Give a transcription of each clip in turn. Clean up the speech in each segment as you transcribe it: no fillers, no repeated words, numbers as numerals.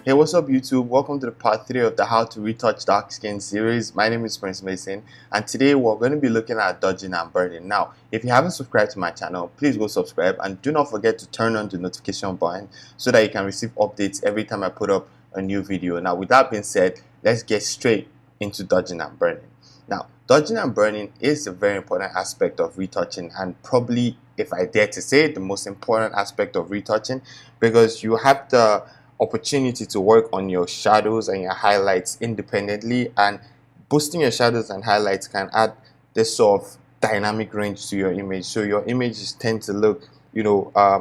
Hey, what's up YouTube? Welcome to the part 3 of the How to Retouch Dark Skin series. My name is Prince Mason, and today we're going to be looking at dodging and burning. Now, if you haven't subscribed to my channel, please go subscribe and do not forget to turn on the notification button so that you can receive updates every time I put up a new video. Now, with that being said, let's get straight into dodging and burning. Now, dodging and burning is a very important aspect of retouching, and probably, if I dare to say, the most important aspect of retouching, because you have the opportunity to work on your shadows and your highlights independently, and boosting your shadows and highlights can add this sort of dynamic range to your image, so your images tend to look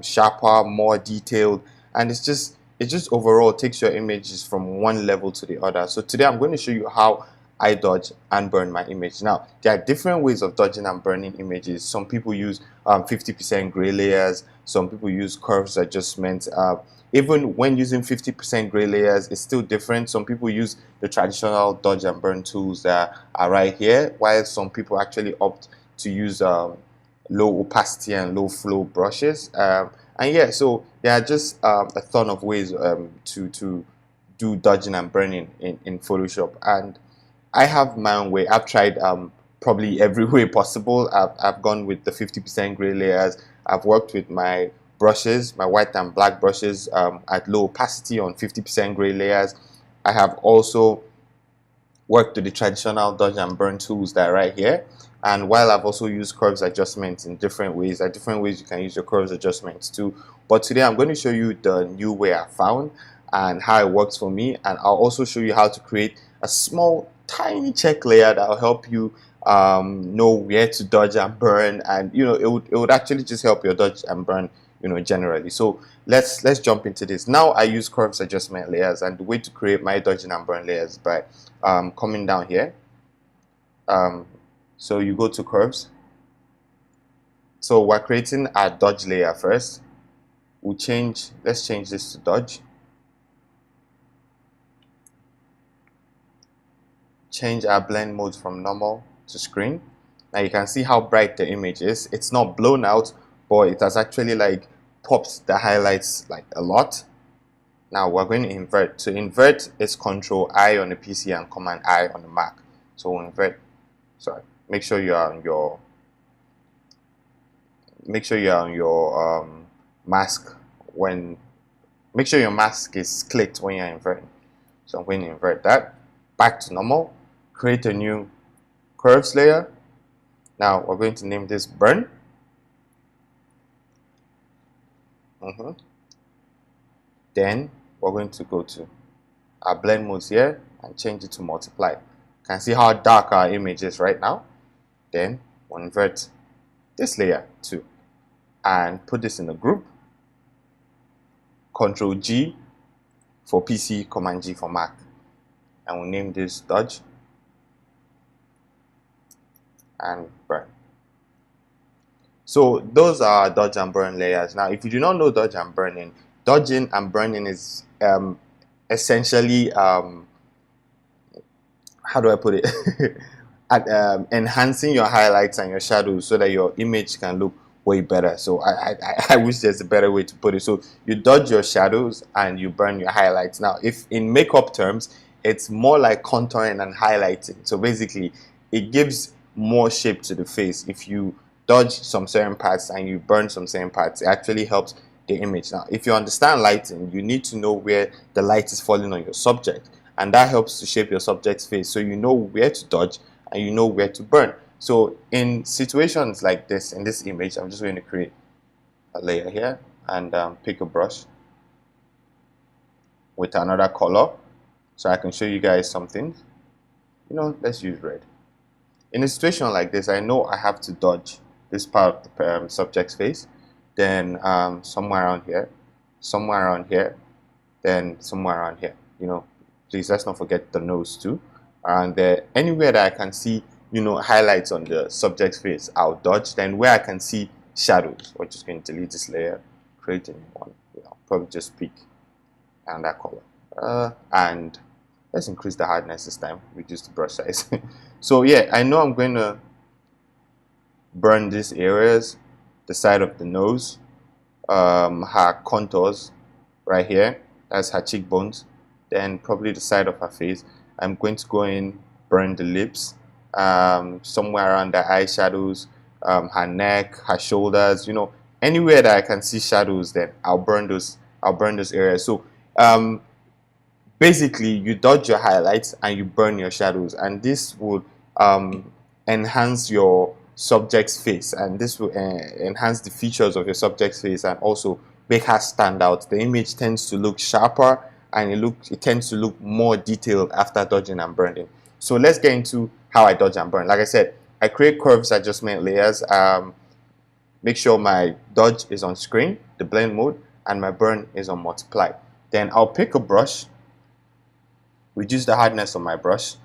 sharper, more detailed, and it just overall takes your images from one level to the other. So today I'm going to show you how I dodge and burn my image. Now, there are different ways of dodging and burning images. Some people use 50% gray layers, some people use curves adjustments. Even when using 50% gray layers, it's still different. Some people use the traditional dodge and burn tools that are right here, while some people actually opt to use low opacity and low flow brushes. And yeah, so there are just a ton of ways to do dodging and burning in Photoshop. And I have my own way. I've tried probably every way possible. I've gone with the 50% gray layers. I've worked with my brushes, my white and black brushes at low opacity on 50% gray layers. I have also worked with the traditional dodge and burn tools that are right here. And while I've also used curves adjustments in different ways, there are different ways you can use your curves adjustments too. But today I'm going to show you the new way I found and how it works for me. And I'll also show you how to create a small, tiny check layer that will help you know where to dodge and burn. And it would actually just help your dodge and burn generally. So let's jump into this. Now I use curves adjustment layers, and the way to create my dodging and burn layers is by coming down here. So you go to curves. So we're creating our dodge layer first. Let's change this to dodge. Change our blend mode from normal to screen. Now you can see how bright the image is. It's not blown out, but it has actually like popped the highlights like a lot. Now we're going to invert. To invert is Control I on the PC and Command I on the Mac. So we'll invert. Sorry. Make sure you're on your mask when. Make sure your mask is clicked when you're inverting. So I'm going to invert that back to normal. Create a new curves layer. Now we're going to name this burn. Then we're going to go to our blend modes here and change it to multiply. You can see how dark our image is right now. Then we'll invert this layer too and put this in a group. Control G for PC, Command G for Mac. And we'll name this dodge and burn. So those are dodge and burn layers. Now, if you do not know dodge and burning, dodging and burning is essentially how do I put it? Enhancing your highlights and your shadows so that your image can look way better. So I wish there's a better way to put it. So you dodge your shadows and you burn your highlights. Now, if in makeup terms, it's more like contouring and highlighting. So basically, it gives more shape to the face. If you dodge some certain parts and you burn some certain parts, it actually helps the image. Now, if you understand lighting, you need to know where the light is falling on your subject, and that helps to shape your subject's face, so you know where to dodge and you know where to burn. So in situations like this, in this image, I'm just going to create a layer here and pick a brush with another color so I can show you guys something. Let's use red. In a situation like this, I know I have to dodge this part of the subject's face, then somewhere around here, then somewhere around here. Please let's not forget the nose too. And anywhere that I can see highlights on the subject's face, I'll dodge. Then where I can see shadows, we're just going to delete this layer, create a new one. Probably just pick and that color, and let's increase the hardness this time, reduce the brush size. So yeah, I know I'm going to burn these areas, the side of the nose, her contours right here, that's her cheekbones, then probably the side of her face. I'm going to go in, burn the lips, somewhere around the eyeshadows, her neck, her shoulders, anywhere that I can see shadows, then I'll burn those. I'll burn those areas. So basically, you dodge your highlights and you burn your shadows, and this will um, enhance your subject's face, and this will enhance the features of your subject's face, and also make her stand out. The image tends to look sharper, and it tends to look more detailed after dodging and burning. So let's get into how I dodge and burn. Like I said, I create curves adjustment layers. Make sure my dodge is on screen, the blend mode, and my burn is on multiply. Then I'll pick a brush, reduce the hardness of my brush.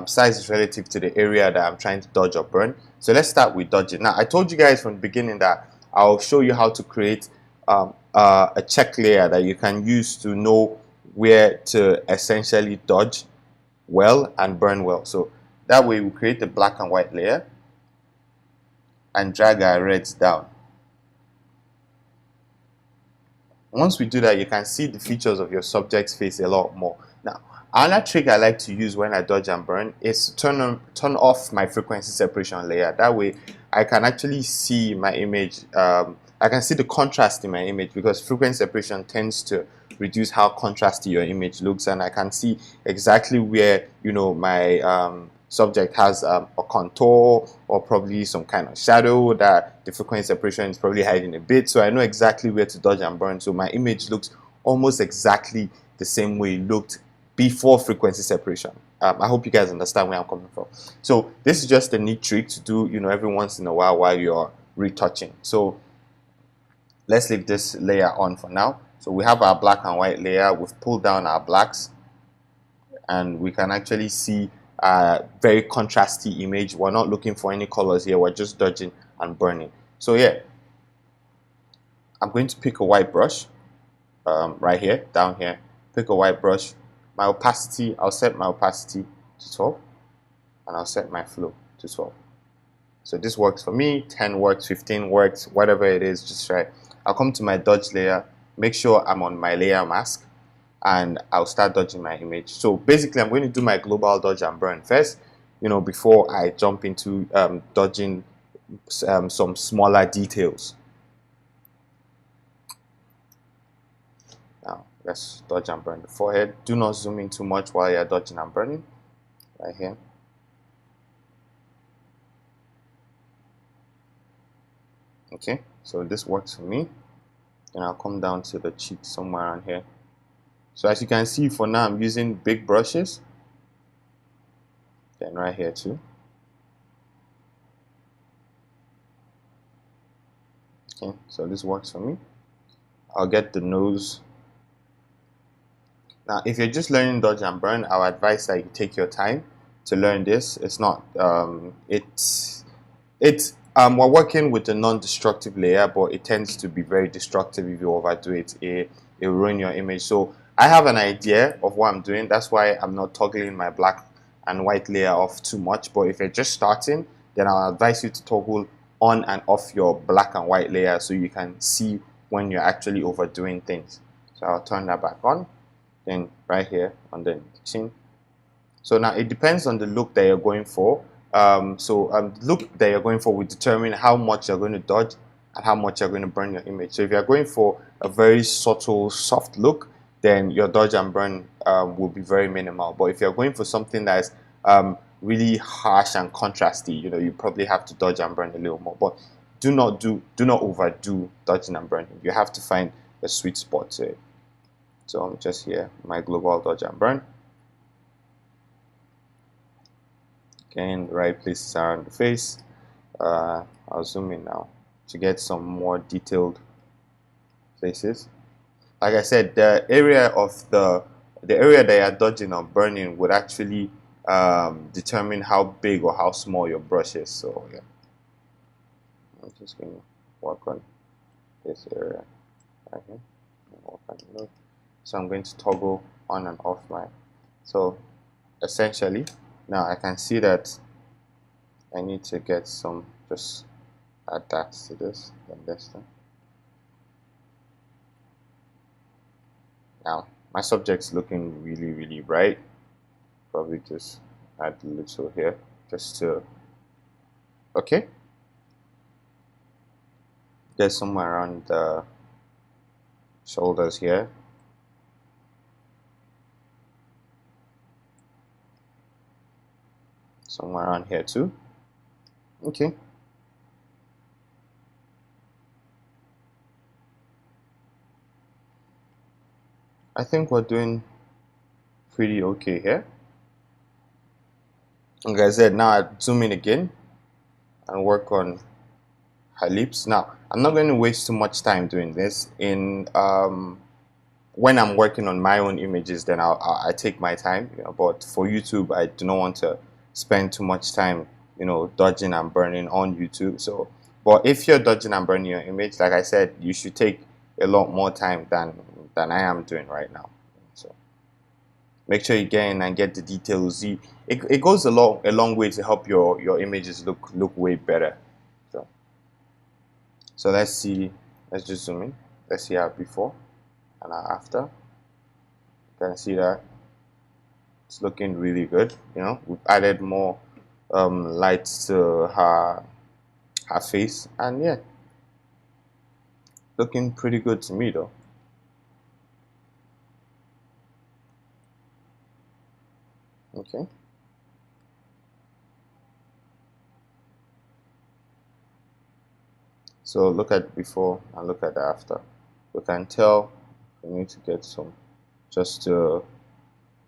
Size is relative to the area that I'm trying to dodge or burn. So let's start with dodging. Now, I told you guys from the beginning that I'll show you how to create a check layer that you can use to know where to essentially dodge well and burn well. So that way we create a black and white layer and drag our reds down. Once we do that, you can see the features of your subject's face a lot more. Now, another trick I like to use when I dodge and burn is to turn off my frequency separation layer. That way, I can actually see my image. I can see the contrast in my image, because frequency separation tends to reduce how contrasty your image looks, and I can see exactly where my subject has a contour or probably some kind of shadow that the frequency separation is probably hiding a bit. So I know exactly where to dodge and burn. So my image looks almost exactly the same way it looked before frequency separation. I hope you guys understand where I'm coming from. So this is just a neat trick to do, every once in a while you're retouching. So let's leave this layer on for now. So we have our black and white layer. We've pulled down our blacks, and we can actually see a very contrasty image. We're not looking for any colors here. We're just dodging and burning. So yeah, I'm going to pick a white brush right here, down here. Pick a white brush. My opacity, I'll set my opacity to 12, and I'll set my flow to 12. So this works for me. 10 works, 15 works, whatever it is, just try. I'll come to my dodge layer, make sure I'm on my layer mask, and I'll start dodging my image. So basically, I'm going to do my global dodge and burn first, before I jump into dodging some smaller details. Now, let's dodge and burn the forehead. Do not zoom in too much while you're dodging and burning. Right here. Okay, so this works for me. Then I'll come down to the cheek somewhere around here. So as you can see, for now I'm using big brushes. Then right here too. Okay, so this works for me. I'll get the nose. Now, if you're just learning dodge and burn, I would advise that you take your time to learn this. It's not we're working with a non-destructive layer, but it tends to be very destructive if you overdo it. It will ruin your image. So I have an idea of what I'm doing. That's why I'm not toggling my black and white layer off too much. But if you're just starting, then I'll advise you to toggle on and off your black and white layer so you can see when you're actually overdoing things. So I'll turn that back on. Then right here on the chin. So now it depends on the look that you're going for. The look that you're going for will determine how much you're going to dodge and how much you're going to burn your image. So if you're going for a very subtle, soft look, then your dodge and burn will be very minimal. But if you're going for something that is really harsh and contrasty, you probably have to dodge and burn a little more. But do not overdo dodging and burning. You have to find a sweet spot to it. So I'm just here, my global dodge and burn. Again, the right places around the face. I'll zoom in now to get some more detailed places. Like I said, the area that you're dodging or burning would actually determine how big or how small your brush is. So yeah, I'm just going to work on this area right here. So I'm going to toggle on and off my. So essentially, now I can see that I need to get some, just add that to this, then this thing. Now My subject's looking really bright. Probably just add a little here just to, okay, get somewhere around the shoulders here. Somewhere around here too. Okay. I think we're doing pretty okay here. Like I said, now I zoom in again and work on her lips. Now, I'm not going to waste too much time doing this. In when I'm working on my own images, then I take my time. But for YouTube, I do not want to spend too much time, dodging and burning on YouTube. So, but if you're dodging and burning your image, like I said, you should take a lot more time than I am doing right now. So make sure you get in and get the details. It goes a long way to help your images look way better. So let's see. Let's just zoom in. Let's see our before and our after. You can see that it's looking really good. We've added more light to her face, and yeah, looking pretty good to me though. Okay. So look at before and look at the after. We can tell we need to get some just to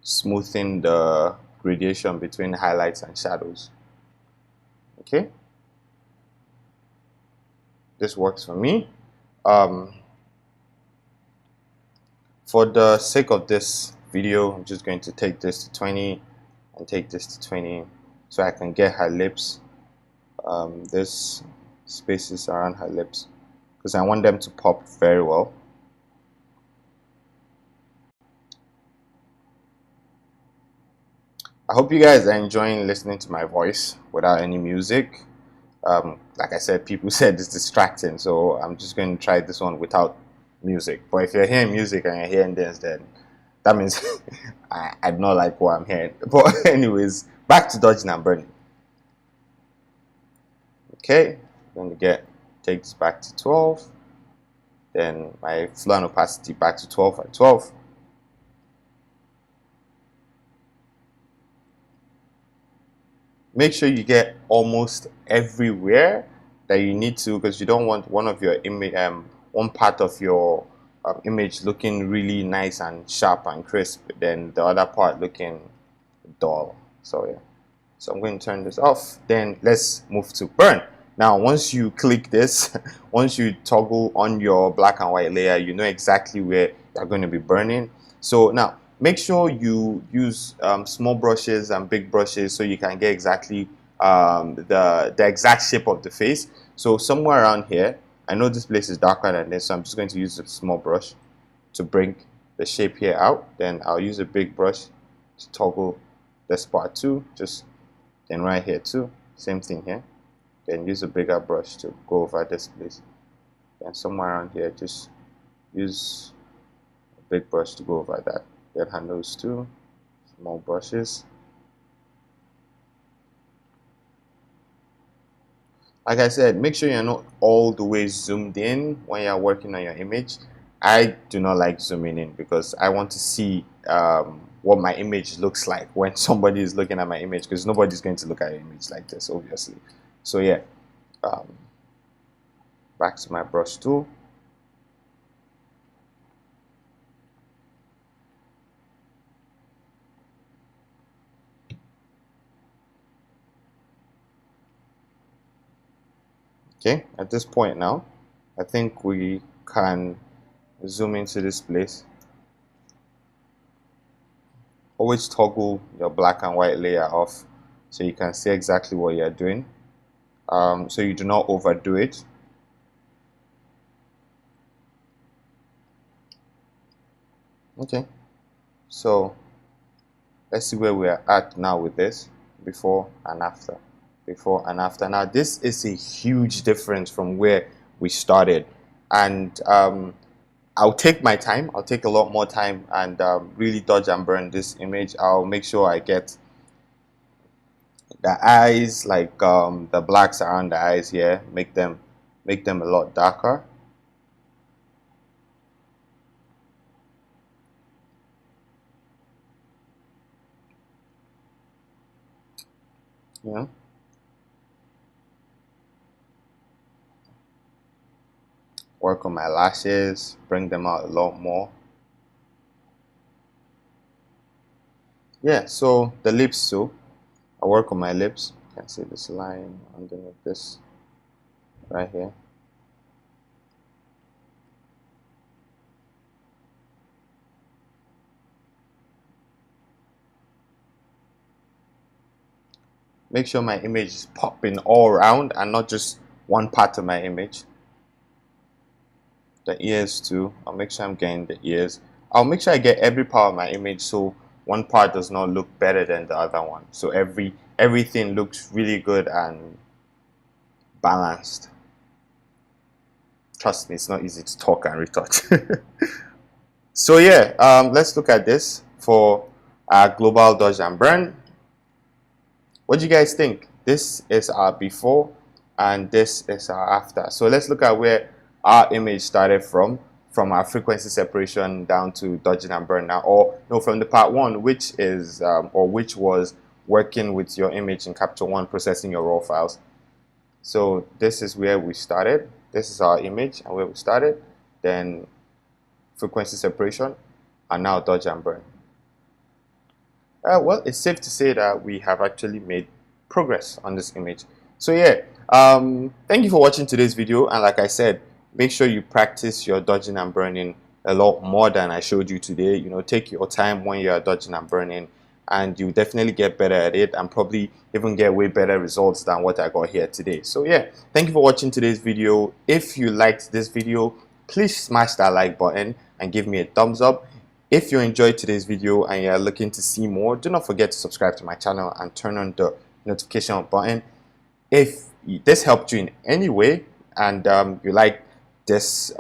smoothen the gradation between highlights and shadows. Okay. This works for me. For the sake of this video, I'm just going to take this to 20 and take this to 20 so I can get her lips. This spaces around her lips because I want them to pop very well. I hope you guys are enjoying listening to my voice without any music. Like I said, people said it's distracting, so I'm just going to try this one without music. But if you're hearing music and you're hearing this, then that means I do not like what I'm hearing. But anyways, back to dodging and burning. Okay, I'm going to take this back to 12. Then my flow and opacity back to 12 and 12. Make sure you get almost everywhere that you need to, because you don't want one of your image, one part of your image looking really nice and sharp and crisp, then the other part looking dull. So yeah. So I'm going to turn this off. Then let's move to burn. Now, once you click this, once you toggle on your black and white layer, you know exactly where you're going to be burning. So now, make sure you use small brushes and big brushes so you can get exactly the exact shape of the face. So somewhere around here, I know this place is darker than this, so I'm just going to use a small brush to bring the shape here out. Then I'll use a big brush to toggle this part too. Then right here too, same thing here. Then use a bigger brush to go over this place. Then somewhere around here, just use a big brush to go over that. Then her nose too, small brushes. Like I said, make sure you're not all the way zoomed in when you're working on your image. I do not like zooming in because I want to see what my image looks like when somebody is looking at my image, because nobody's going to look at your image like this, obviously. So yeah, back to my brush tool. Okay, at this point now, I think we can zoom into this place. Always toggle your black and white layer off so you can see exactly what you're doing, so you do not overdo it. Okay, so let's see where we are at now with this, before and after. Before and after. Now this is a huge difference from where we started, and I'll take my time. I'll take a lot more time and really dodge and burn this image. I'll make sure I get the eyes, like the blacks around the eyes here, make them a lot darker. Yeah. Work on my lashes, bring them out a lot more. Yeah, so the lips too. I work on my lips. You can see this line underneath this right here. Make sure my image is popping all around and not just one part of my image. The ears too. I'll make sure I'm getting the ears. I'll make sure I get every part of my image so one part does not look better than the other one. So everything looks really good and balanced. Trust me, it's not easy to talk and retouch. So yeah, let's look at this for our global dodge and burn. What do you guys think? This is our before and this is our after. So let's look at where our image started from our frequency separation down to dodging and burn now, or no, from the part one, which is which was working with your image in Capture One, processing your raw files. So this is where we started. This is our image and where we started. Then frequency separation, and now dodge and burn. Well, it's safe to say that we have actually made progress on this image. So yeah, thank you for watching today's video, and like I said, make sure you practice your dodging and burning a lot more than I showed you today. You know, take your time when you're dodging and burning, and you definitely get better at it and probably even get way better results than what I got here today. So yeah, thank you for watching today's video. If you liked this video, please smash that like button and give me a thumbs up. If you enjoyed today's video and you're looking to see more, do not forget to subscribe to my channel and turn on the notification button. If this helped you in any way and you like this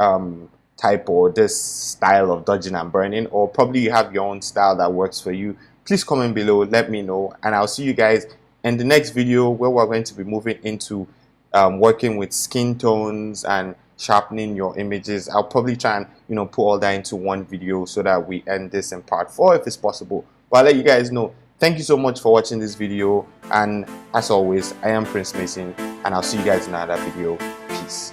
type or this style of dodging and burning, or probably you have your own style that works for you, please comment below, let me know, and I'll see you guys in the next video where we're going to be moving into working with skin tones and sharpening your images. I'll probably try and put all that into one video so that we end this in part 4 if it's possible, but I'll let you guys know. Thank you so much for watching this video, and as always, I am Prince Mason, and I'll see you guys in another video. Peace.